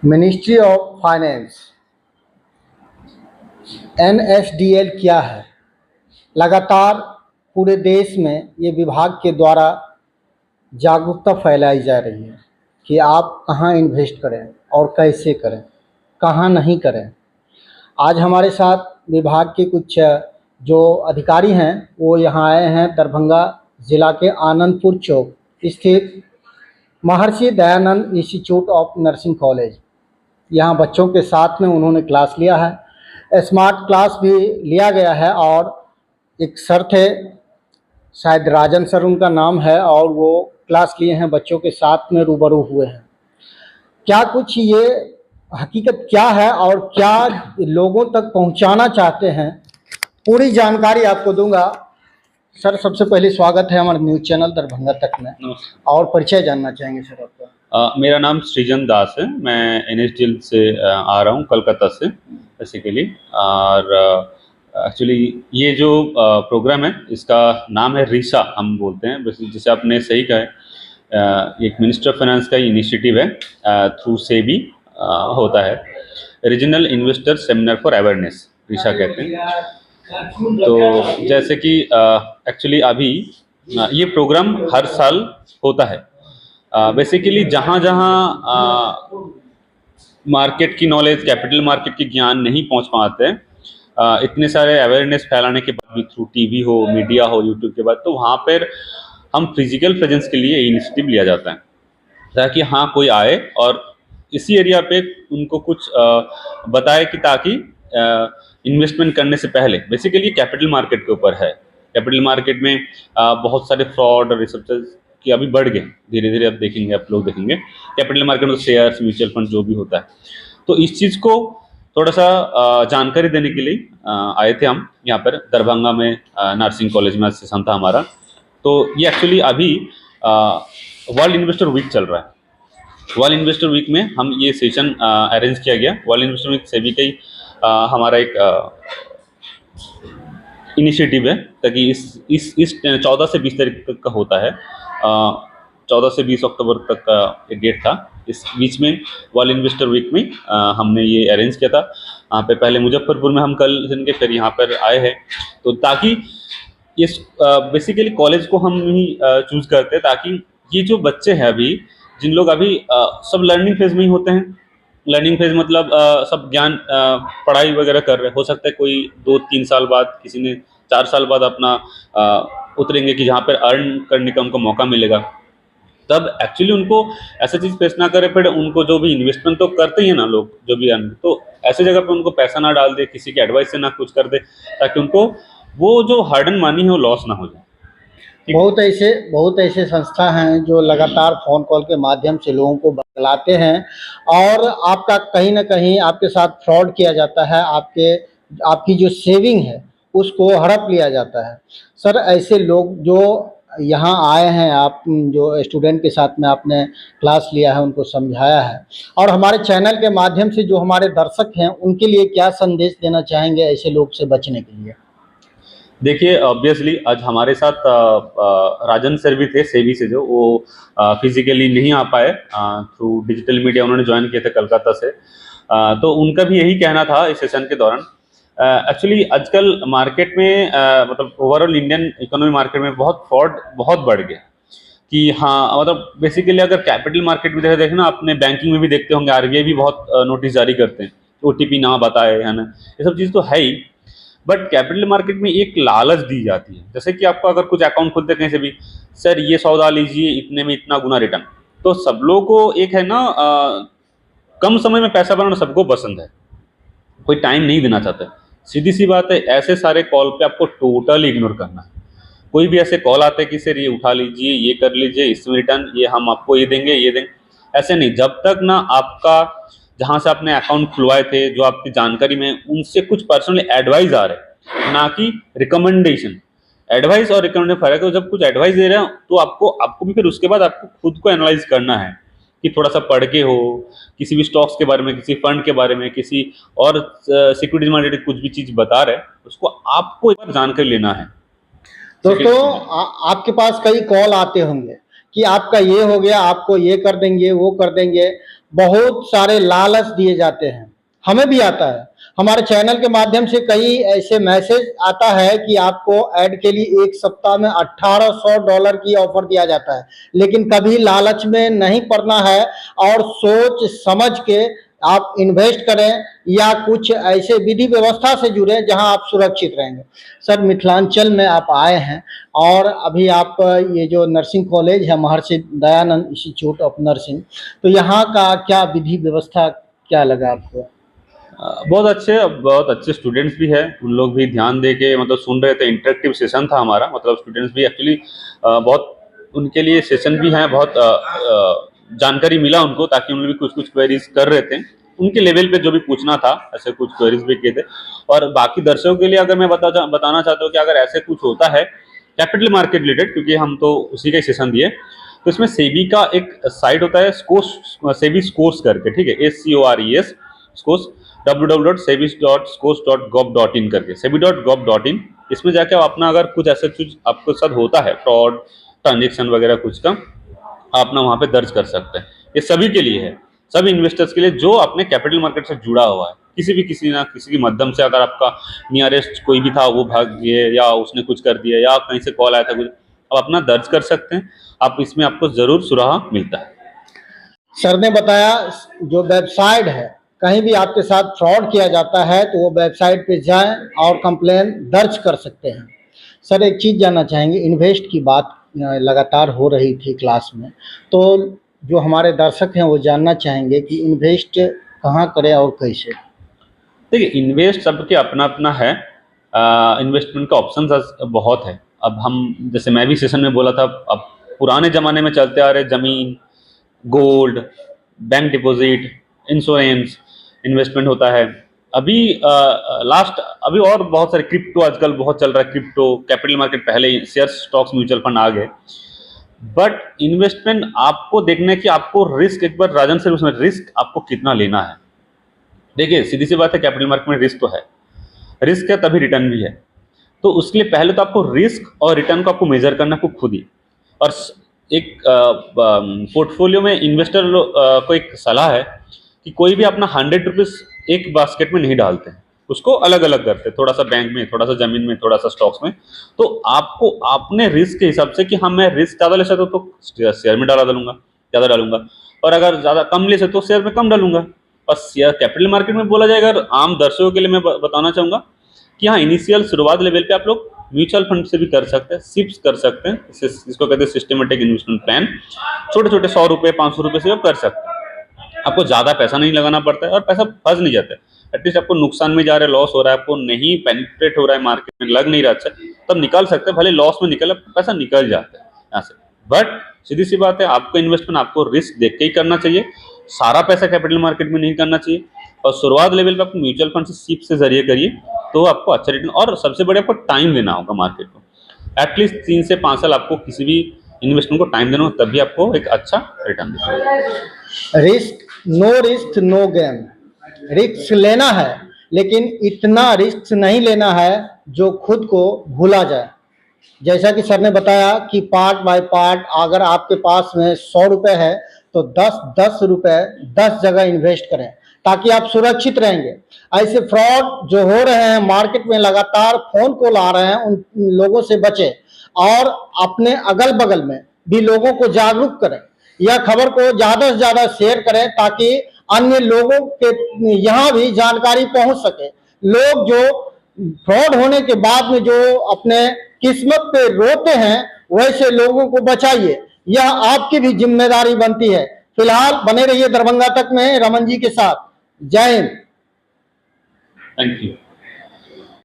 Ministry of finance NSDL क्या है? लगातार पूरे देश में ये विभाग के द्वारा जागरूकता फैलाई जा रही है कि आप कहाँ इन्वेस्ट करें और कैसे करें, कहाँ नहीं करें। आज हमारे साथ विभाग के कुछ जो अधिकारी हैं वो यहाँ आए हैं। दरभंगा ज़िला के आनंदपुर चौक स्थित Maharshi Dayanand institute of nursing college, यहाँ बच्चों के साथ में उन्होंने क्लास लिया है। स्मार्ट क्लास भी लिया गया है और एक सर थे, शायद राजन सर उनका नाम है, और वो क्लास लिए हैं, बच्चों के साथ में रूबरू हुए हैं। क्या कुछ ये हकीकत क्या है और क्या लोगों तक पहुंचाना चाहते हैं, पूरी जानकारी आपको दूंगा। सर, सबसे पहले स्वागत है हमारे न्यूज़ चैनल दरभंगा तक में, और परिचय जानना चाहेंगे सर आपका। मेरा नाम सृजन दास है। मैं NSDL से आ रहा हूँ, कलकत्ता से बेसिकली। और एक्चुअली ये जो प्रोग्राम है इसका नाम है रिसा, हम बोलते हैं। जैसे आपने सही कहा है, एक मिनिस्टर ऑफ फाइनेंस का इनिशिएटिव है, थ्रू सेबी होता है, regional investor seminar for awareness, RISA कहते हैं। तो जैसे कि एक्चुअली अभी ये प्रोग्राम हर साल होता है। बेसिकली जहाँ मार्केट की नॉलेज, कैपिटल मार्केट की ज्ञान नहीं पहुँच पाते, इतने सारे अवेयरनेस फैलाने के बाद भी थ्रू टीवी हो, मीडिया हो, यूट्यूब के बाद, तो वहाँ पर हम फिजिकल प्रेजेंस के लिए इनिशिएटिव लिया जाता है ताकि हाँ कोई आए और इसी एरिया पे उनको कुछ बताए कि ताकि इन्वेस्टमेंट करने से पहले, बेसिकली कैपिटल मार्केट के ऊपर है। कैपिटल मार्केट में बहुत सारे फ्रॉड और रिसर्चेस कि अभी बढ़ गए, धीरे धीरे अब देखेंगे, आप लोग देखेंगे कैपिटल मार्केट में शेयर्स, म्यूचुअल फंड जो भी होता है। तो इस चीज़ को थोड़ा सा जानकारी देने के लिए आए थे हम यहाँ पर दरभंगा में, नर्सिंग कॉलेज में सेशन था हमारा। तो ये एक्चुअली अभी वर्ल्ड इन्वेस्टर वीक चल रहा है। वर्ल्ड इन्वेस्टर वीक में हम ये सेशन अरेंज किया गया। वर्ल्ड इन्वेस्टर वीक से भी कई हमारा एक इनिशिएटिव है, ताकि इस 14 से 20 तारीख तक का होता है। 14 से 20 अक्टूबर तक का एक डेट था। इस बीच में वर्ल्ड इन्वेस्टर वीक में हमने ये अरेंज किया था। यहाँ पे पहले मुजफ्फरपुर में हम कल दिन के फिर यहाँ पर आए हैं, तो ताकि ये बेसिकली कॉलेज को हम ही चूज़ करते हैं, ताकि ये जो बच्चे हैं अभी, जिन लोग अभी सब लर्निंग फेज में ही होते हैं। लर्निंग फेज मतलब सब ज्ञान पढ़ाई वगैरह कर रहे, हो सकता है कोई 2-3 साल बाद, किसी ने 4 साल बाद अपना उतरेंगे कि जहाँ पर अर्न करने का उनको मौका मिलेगा। तब एक्चुअली उनको ऐसा चीज़ फेस ना करे पड़े। उनको जो भी इन्वेस्टमेंट तो करते ही हैं ना लोग, जो भी अर्न, तो ऐसे जगह पे उनको पैसा ना डाल दे, किसी के एडवाइस से ना कुछ कर दे, ताकि उनको वो जो हार्ड एंड मनी है वो लॉस ना हो जाए। बहुत ऐसे संस्था हैं जो लगातार फ़ोन कॉल के माध्यम से लोगों को बतलाते हैं और आपका कहीं ना कहीं आपके साथ फ्रॉड किया जाता है, आपकी जो सेविंग है उसको हड़प लिया जाता है। सर, ऐसे लोग जो यहाँ आए हैं, आप जो स्टूडेंट के साथ में आपने क्लास लिया है, उनको समझाया है, और हमारे चैनल के माध्यम से जो हमारे दर्शक हैं उनके लिए क्या संदेश देना चाहेंगे ऐसे लोग से बचने के लिए? देखिए, ऑब्वियसली आज हमारे साथ राजन सर भी थे सेबी से, जो वो फिजिकली नहीं आ पाए, थ्रू डिजिटल मीडिया उन्होंने ज्वाइन किया था कलकत्ता से। तो उनका भी यही कहना था इस सेशन के दौरान। एक्चुअली आजकल मार्केट में मतलब ओवरऑल इंडियन इकोनॉमी मार्केट में बहुत फ्रॉड बहुत बढ़ गया। कि हाँ, मतलब बेसिकली अगर कैपिटल मार्केट भी देखें ना, अपने बैंकिंग में भी देखते होंगे, RBI भी बहुत नोटिस जारी करते हैं, OTP ना बताए, है ना, ये सब चीज़ तो है ही। बट कैपिटल मार्केट में एक लालच दी जाती है, जैसे कि आपको अगर कुछ अकाउंट खुलते कहीं से भी, सर ये सौदा लीजिए, इतने में इतना गुना रिटर्न। तो सब लोगों को एक है ना, कम समय में पैसा बनाना सबको पसंद है, कोई टाइम नहीं देना चाहता। सीधी सी बात है, ऐसे सारे कॉल पे आपको टोटली इग्नोर करना है। कोई भी ऐसे कॉल आते हैं कि सर ये उठा लीजिए, ये कर लीजिए, इसमें रिटर्न, ये हम आपको ये देंगे, ये देंगे, ऐसे नहीं। जब तक ना आपका जहाँ से आपने अकाउंट खुलवाए थे, जो आपकी जानकारी में, उनसे कुछ पर्सनल एडवाइस आ रहे, ना कि रिकमेंडेशन। एडवाइस और रिकमेंडेशन फर्क है। जब कुछ एडवाइस दे रहे हो तो आपको भी फिर उसके बाद आपको खुद को एनालाइज करना है कि थोड़ा सा पढ़ के हो, किसी भी स्टॉक्स के बारे में, किसी फंड के बारे में, किसी और सिक्योरिटीज में रिलेटेड कुछ भी चीज़ बता रहे, उसको आपको एक बार जानकारी लेना है। दोस्तों, आपके पास कई कॉल आते होंगे कि आपका ये हो गया, आपको ये कर देंगे, वो कर देंगे। बहुत सारे लालच दिए जाते हैं, हमें भी आता है। हमारे चैनल के माध्यम से कई ऐसे मैसेज आता है कि आपको ऐड के लिए एक सप्ताह में $1800 की ऑफर दिया जाता है, लेकिन कभी लालच में नहीं पड़ना है और सोच समझ के आप इन्वेस्ट करें या कुछ ऐसे विधि व्यवस्था से जुड़े जहां आप सुरक्षित रहेंगे। सर, मिथिलांचल में आप आए हैं और अभी आप ये जो नर्सिंग कॉलेज है Maharshi Dayanand institute of nursing, तो यहाँ का क्या विधि व्यवस्था क्या लगा आपको? बहुत अच्छे स्टूडेंट्स भी हैं, उन लोग भी ध्यान दे के मतलब सुन रहे थे। इंटरेक्टिव सेशन था हमारा, मतलब स्टूडेंट्स भी एक्चुअली बहुत उनके लिए सेशन भी हैं, बहुत जानकारी मिला उनको, ताकि उन लोग भी कुछ कुछ क्वेरीज कर रहे थे, उनके लेवल पे जो भी पूछना था ऐसे कुछ क्वेरीज भी किए थे। और बाकी दर्शकों के लिए अगर मैं बताना चाहता हूँ कि अगर ऐसे कुछ होता है कैपिटल मार्केट रिलेटेड, क्योंकि हम तो उसी का सेशन दिए, तो इसमें सेबी का एक साइट होता है स्कोर्स, सेबी स्कोर्स करके, ठीक है, SCORES स्कोर्स, www.sebis.scores.gov.in करके, sebi.gov.in। इसमें जाके आप अपना अगर कुछ ऐसा कुछ आपके साथ होता है, फ्रॉड ट्रांजेक्शन वगैरह कुछ का, आप अपना वहां पे दर्ज कर सकते हैं। ये सभी के लिए है, सभी इन्वेस्टर्स के लिए जो अपने कैपिटल मार्केट से जुड़ा हुआ है। किसी ना किसी के माध्यम से अगर आपका नियरेस्ट कोई भी था वो भाग गए, या उसने कुछ कर दिया, या कहीं से कॉल आया था कुछ, आप अपना दर्ज कर सकते हैं। आप इसमें आपको जरूर सुराहा मिलता है। सर ने बताया जो वेबसाइट है, कहीं भी आपके साथ फ्रॉड किया जाता है तो वो वेबसाइट पे जाएं और कंप्लेन दर्ज कर सकते हैं। सर, एक चीज़ जानना चाहेंगे, इन्वेस्ट की बात लगातार हो रही थी क्लास में, तो जो हमारे दर्शक हैं वो जानना चाहेंगे कि इन्वेस्ट कहाँ करें और कैसे। देखिए, इन्वेस्ट सबके अपना अपना है, इन्वेस्टमेंट का ऑप्शन बहुत है। अब हम जैसे मैं भी सेशन में बोला था, अब पुराने ज़माने में चलते आ रहे ज़मीन, gold, bank deposit, insurance investment होता है। अभी अभी और बहुत सारे क्रिप्टो आजकल बहुत चल रहा है, क्रिप्टो कैपिटल मार्केट, पहले शेयर स्टॉक्स म्यूचुअल फंड आ गए। बट इन्वेस्टमेंट आपको देखना है कि आपको रिस्क, एक बार राजन सर उसमें रिस्क आपको कितना लेना है। देखिए, सीधी सी बात है, कैपिटल मार्केट में रिस्क तो है, रिस्क है तभी रिटर्न भी है। तो उसके लिए पहले तो आपको रिस्क और रिटर्न को आपको मेजर करना आपको खुद ही। और एक पोर्टफोलियो में इन्वेस्टर को एक सलाह है कि कोई भी अपना 100 रुपीज़ एक बास्केट में नहीं डालते हैं, उसको अलग अलग करते हैं, थोड़ा सा बैंक में, थोड़ा सा जमीन में, थोड़ा सा स्टॉक्स में। तो आपको अपने रिस्क के हिसाब से कि हाँ मैं रिस्क ज़्यादा ले सकता हूँ तो शेयर में ज़्यादा डालूंगा, और अगर ज़्यादा कम ले सकते तो शेयर में कम डालूंगा। और शेयर कैपिटल मार्केट में बोला जाएगा, आम दर्शकों के लिए मैं बताना चाहूँगा कि हाँ, इनिशियल शुरुआत लेवल पे आप लोग म्यूचुअल फंड से भी कर सकते हैं, सिप्स कर सकते हैं, इसको कहते हैं सिस्टमेटिक इन्वेस्टमेंट प्लान। छोटे छोटे 100 रुपये 500 रुपये से आप कर सकते हैं, आपको ज़्यादा पैसा नहीं लगाना पड़ता है और पैसा फंस नहीं जाता है। एटलीस्ट आपको नुकसान में जा रहा है, लॉस हो रहा है, आपको नहीं पेनिट्रेट हो रहा है मार्केट में, लग नहीं रहा अच्छा, तब निकाल सकते हैं, भले लॉस में निकले पैसा निकल जाता है यहाँ से। बट सीधी सी बात है, आपको इन्वेस्टमेंट आपको रिस्क देख के ही करना चाहिए, सारा पैसा कैपिटल मार्केट में नहीं करना चाहिए। और शुरुआत लेवल पे आपको म्यूचुअल फंड से सिप से जरिए करिए, तो आपको अच्छा रिटर्न, और सबसे बड़े आपको टाइम देना होगा मार्केट को। एटलीस्ट 3 से 5 साल आपको किसी भी इन्वेस्टमेंट को टाइम देना होगा, तभी आपको एक अच्छा रिटर्न देगा। Risk no game. रिस्क लेना है, लेकिन इतना रिस्क नहीं लेना है जो खुद को भूला जाए। जैसा कि सर ने बताया कि पार्ट बाय पार्ट, अगर आपके पास में 100 रुपये है तो 10 रुपये 10 जगह इन्वेस्ट करें, ताकि आप सुरक्षित रहेंगे। ऐसे फ्रॉड जो हो रहे हैं मार्केट में, लगातार फोन कॉल आ रहे हैं, उन लोगों से बचें और अपने अगल बगल में भी लोगों को जागरूक करें। यह खबर को ज़्यादा से ज़्यादा शेयर करें ताकि अन्य लोगों के यहाँ भी जानकारी पहुँच सके। लोग जो फ्रॉड होने के बाद में जो अपने किस्मत पे रोते हैं, वैसे लोगों को बचाइए, यह आपकी भी जिम्मेदारी बनती है। फिलहाल बने रहिए दरभंगा तक में रमन जी के साथ। जय हिंद। Thank you.